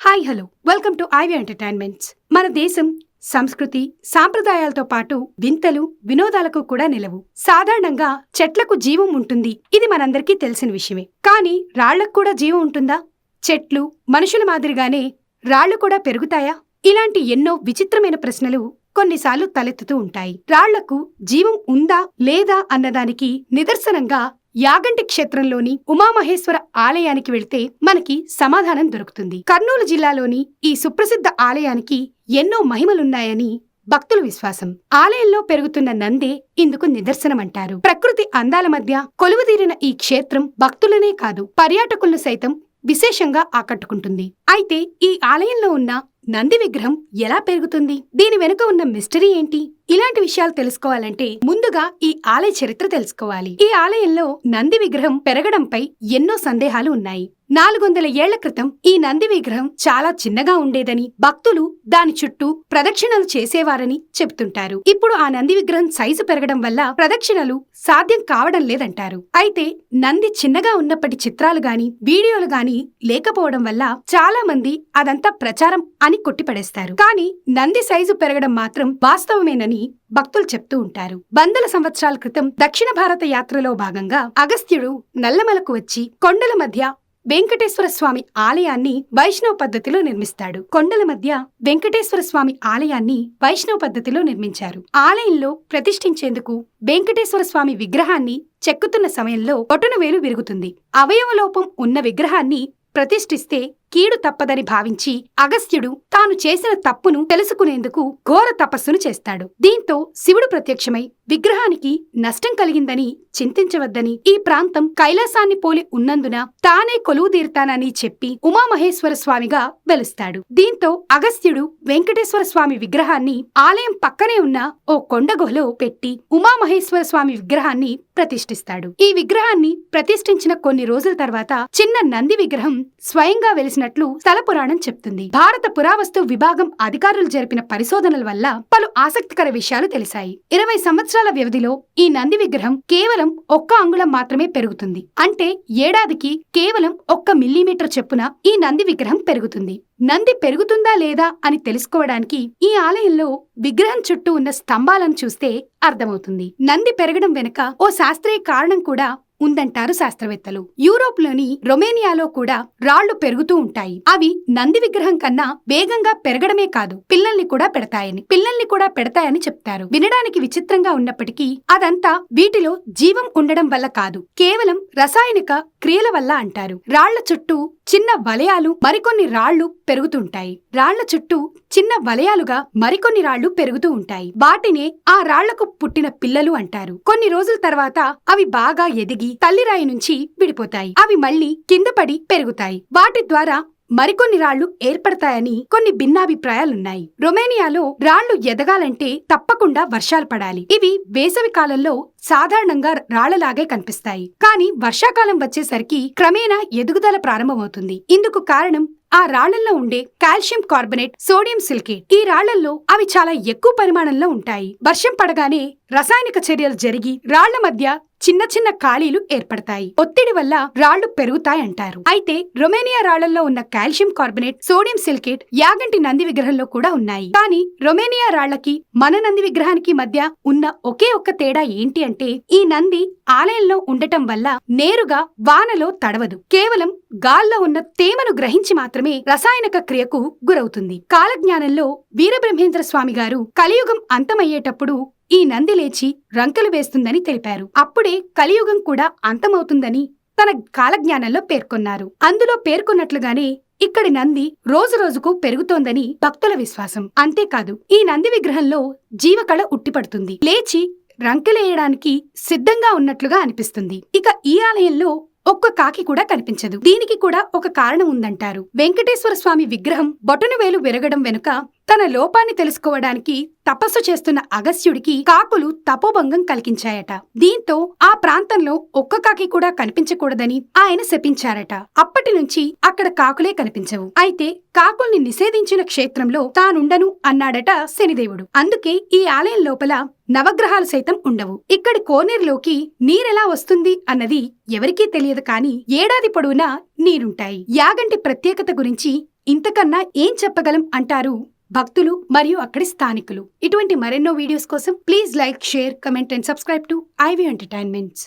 Hi hello welcome to IV entertainments. మన దేశం సంస్కృతి సాంప్రదాయాలతో పాటు వింతలు వినోదాలకు కూడా నిలవు. సాధారణంగా చెట్లకు జీవం ఉంటుంది, ఇది మనందరికీ తెలిసిన విషయమే. కానీ రాళ్లకు కూడా జీవం ఉంటుందా? చెట్లు మనుషుల మాదిరిగానే రాళ్లు కూడా పెరుగుతాయా? ఇలాంటి ఎన్నో విచిత్రమైన ప్రశ్నలు కొన్నిసార్లు తలెత్తుతూ ఉంటాయి. రాళ్లకు జీవం ఉందా లేదా అన్నదానికి నిదర్శనంగా యాగంటి క్షేత్రంలోని ఉమామహేశ్వర ఆలయానికి వెళ్తే మనకి సమాధానం దొరుకుతుంది. కర్నూలు జిల్లాలోని ఈ సుప్రసిద్ధ ఆలయానికి ఎన్నో మహిమలున్నాయని భక్తుల విశ్వాసం. ఆలయంలో పెరుగుతున్న నందే ఇందుకు నిదర్శనమంటారు. ప్రకృతి అందాల మధ్య కొలువుదీరిన ఈ క్షేత్రం భక్తులనే కాదు, పర్యాటకులను సైతం విశేషంగా ఆకట్టుకుంటుంది. అయితే ఈ ఆలయంలో ఉన్న నంది విగ్రహం ఎలా పెరుగుతుంది? దీని వెనుక ఉన్న మిస్టరీ ఏంటి? ఇలాంటి విషయాలు తెలుసుకోవాలంటే ముందుగా ఈ ఆలయ చరిత్ర తెలుసుకోవాలి. ఈ ఆలయంలో నంది విగ్రహం పెరగడంపై ఎన్నో సందేహాలు ఉన్నాయి. 400 ఏళ్ల క్రితం ఈ నంది విగ్రహం చాలా చిన్నగా ఉండేదని, భక్తులు దాని చుట్టూ ప్రదక్షిణలు చేసేవారని చెబుతుంటారు. ఇప్పుడు ఆ నంది విగ్రహం సైజు పెరగడం వల్ల ప్రదక్షిణలు సాధ్యం కావడం లేదంటారు. అయితే నంది చిన్నగా ఉన్నప్పటి చిత్రాలు గాని వీడియోలు గాని లేకపోవడం వల్ల చాలా మంది అదంతా ప్రచారం అని కొట్టిపడేస్తారు. కానీ నంది సైజు పెరగడం మాత్రం వాస్తవమేనని భక్తులు చెప్తూ ఉంటారు. వందల సంవత్సరాల క్రితం దక్షిణ భారత యాత్రలో భాగంగా అగస్త్యుడు నల్లమలకు వచ్చి కొండల మధ్య వెంకటేశ్వర స్వామి ఆలయాన్ని వైష్ణవ పద్ధతిలో నిర్మిస్తాడు. కొండల మధ్య వెంకటేశ్వర స్వామి ఆలయాన్ని వైష్ణవ పద్ధతిలో నిర్మించారు. ఆలయంలో ప్రతిష్ఠించేందుకు వెంకటేశ్వర స్వామి విగ్రహాన్ని చెక్కుతున్న సమయంలో బొటనవేలు విరుగుతుంది. అవయవలోపం ఉన్న విగ్రహాన్ని ప్రతిష్ఠిస్తే కీడు తప్పదని భావించి అగస్త్యుడు తాను చేసిన తప్పును తెలుసుకునేందుకు ఘోర తపస్సును చేస్తాడు. దీంతో శివుడు ప్రత్యక్షమై విగ్రహానికి నష్టం కలిగిందని చింతించవద్దని, ఈ ప్రాంతం కైలాసాన్ని పోలి ఉన్నందున తానే కొలువుదీరుతానని చెప్పి ఉమామహేశ్వర స్వామిగా వెలుస్తాడు. దీంతో అగస్త్యుడు వెంకటేశ్వర స్వామి విగ్రహాన్ని ఆలయం పక్కనే ఉన్న ఓ కొండ గుహలో పెట్టి ఉమామహేశ్వర స్వామి విగ్రహాన్ని ప్రతిష్ఠిస్తాడు. ఈ విగ్రహాన్ని ప్రతిష్ఠించిన కొన్ని రోజుల తర్వాత చిన్న నంది విగ్రహం స్వయంగా వెలిసినట్లు స్థల పురాణం చెప్తుంది. భారత పురావస్తు విభాగం అధికారులు జరిపిన పరిశోధనల వల్ల పలు ఆసక్తికర విషయాలు తెలిసాయి. 20 సంవత్సరాల వ్యవధిలో ఈ నంది విగ్రహం కేవలం 1 అంగుళం మాత్రమే పెరుగుతుంది. అంటే ఏడాదికి కేవలం 1 మిల్లీమీటర్ చొప్పున ఈ నంది విగ్రహం పెరుగుతుంది. నంది పెరుగుతుందా లేదా అని తెలుసుకోవడానికి ఈ ఆలయంలో విగ్రహం చుట్టూ ఉన్న స్తంభాలను చూస్తే అర్థమవుతుంది. నంది పెరగడం వెనుక ఓ శాస్త్రీయ కారణం కూడా ఉందంటారు శాస్త్రవేత్తలు. యూరోప్ లోని రొమేనియాలో కూడా రాళ్లు పెరుగుతూ ఉంటాయి. అవి నంది విగ్రహం కన్నా వేగంగా పెరగడమే కాదు, పిల్లల్ని కూడా పెడతాయని చెప్తారు. వినడానికి విచిత్రంగా ఉన్నప్పటికీ అదంతా వీటిలో జీవం ఉండడం వల్ల కాదు, కేవలం రసాయనిక క్రియల వల్ల అంటారు. రాళ్ల చుట్టూ చిన్న వలయాలు మరికొన్ని రాళ్లు పెరుగుతుంటాయి. రాళ్ల చుట్టూ చిన్న వలయాలుగా మరికొన్ని రాళ్లు పెరుగుతూ ఉంటాయి. వాటినే ఆ రాళ్లకు పుట్టిన పిల్లలు అంటారు. కొన్ని రోజుల తర్వాత అవి బాగా ఎదిగి తల్లిరాయి నుంచి విడిపోతాయి. అవి మళ్లీ కింద పడి పెరుగుతాయి. వాటి ద్వారా మరికొన్ని రాళ్లు ఏర్పడతాయని కొన్ని భిన్నాభిప్రాయాలున్నాయి. రొమేనియాలో రాళ్లు ఎదగాలంటే తప్పకుండా వర్షాలు పడాలి. ఇవి వేసవి కాలంలో సాధారణంగా రాళ్లలాగే కనిపిస్తాయి. కానీ వర్షాకాలం వచ్చేసరికి క్రమేణా ఎదుగుదల ప్రారంభమవుతుంది. ఇందుకు కారణం ఆ రాళ్లలో ఉండే కాల్షియం కార్బొనేట్, సోడియం సిలికేట్. ఈ రాళ్లలో అవి చాలా ఎక్కువ పరిమాణంలో ఉంటాయి. వర్షం పడగానే రసాయనిక చర్యలు జరిగి రాళ్ల మధ్య చిన్న చిన్న ఖాళీలు ఏర్పడతాయి. ఒత్తిడి వల్ల రాళ్లు పెరుగుతాయంటారు. అయితే రొమేనియా రాళ్లలో ఉన్న calcium carbonate, sodium silicate Yaganti Nandi విగ్రహంలో కూడా ఉన్నాయి. కానీ రొమేనియా రాళ్లకి మన నంది విగ్రహానికి మధ్య ఉన్న ఒకే ఒక్క తేడా ఏంటి అంటే, ఈ నంది ఆలయంలో ఉండటం వల్ల నేరుగా వానలో తడవదు. కేవలం గాల్లో ఉన్న తేమను గ్రహించి మాత్రమే రసాయనిక క్రియకు గురవుతుంది. కాలజ్ఞానంలో వీరబ్రహ్మేంద్ర స్వామి గారు కలియుగం అంతమయ్యేటప్పుడు ఈ నంది లేచి రంకెలు వేస్తుందని తెలిపారు. అప్పుడే కలియుగం కూడా అంతమవుతుందని తన కాలజ్ఞానంలో పేర్కొన్నారు. అందులో పేర్కొన్నట్లుగానే ఇక్కడి నంది రోజురోజుకు పెరుగుతోందని భక్తుల విశ్వాసం. అంతేకాదు, ఈ నంది విగ్రహంలో జీవకళ ఉట్టిపడుతుంది. లేచి రంకెలేయడానికి సిద్ధంగా ఉన్నట్లుగా అనిపిస్తుంది. ఇక ఈ ఆలయంలో ఒక్క కాకి కూడా కనిపించదు. దీనికి కూడా ఒక కారణం ఉందంటారు. వెంకటేశ్వర స్వామి విగ్రహం బొటనవేలు విరగడం వెనుక తన లోపాన్ని తెలుసుకోవడానికి తపస్సు చేస్తున్న అగస్త్యుడికి కాకులు తపోభంగం కలిగించాయట. దీంతో ఆ ప్రాంతంలో ఒక్క కాకి కూడా కనిపించకూడదని ఆయన శపించారట. అప్పటి నుంచి అక్కడ కాకులే కనిపించవు. అయితే కాకుల్ని నిషేధించిన క్షేత్రంలో తానుండను అన్నాడట శనిదేవుడు. అందుకే ఈ ఆలయం లోపల నవగ్రహాలు సైతం ఉండవు. ఇక్కడి కోనేరులోకి నీరెలా వస్తుంది అన్నది ఎవరికీ తెలియదు. కానీ ఏడాది పొడవునా నీరుంటాయి. యాగంటి ప్రత్యేకత గురించి ఇంతకన్నా ఏం చెప్పగలం అంటారు భక్తులు మరియు అక్కడి స్థానికులు. ఇటువంటి మరెన్నో వీడియోస్ కోసం please like, share, comment and subscribe to ivy entertainments.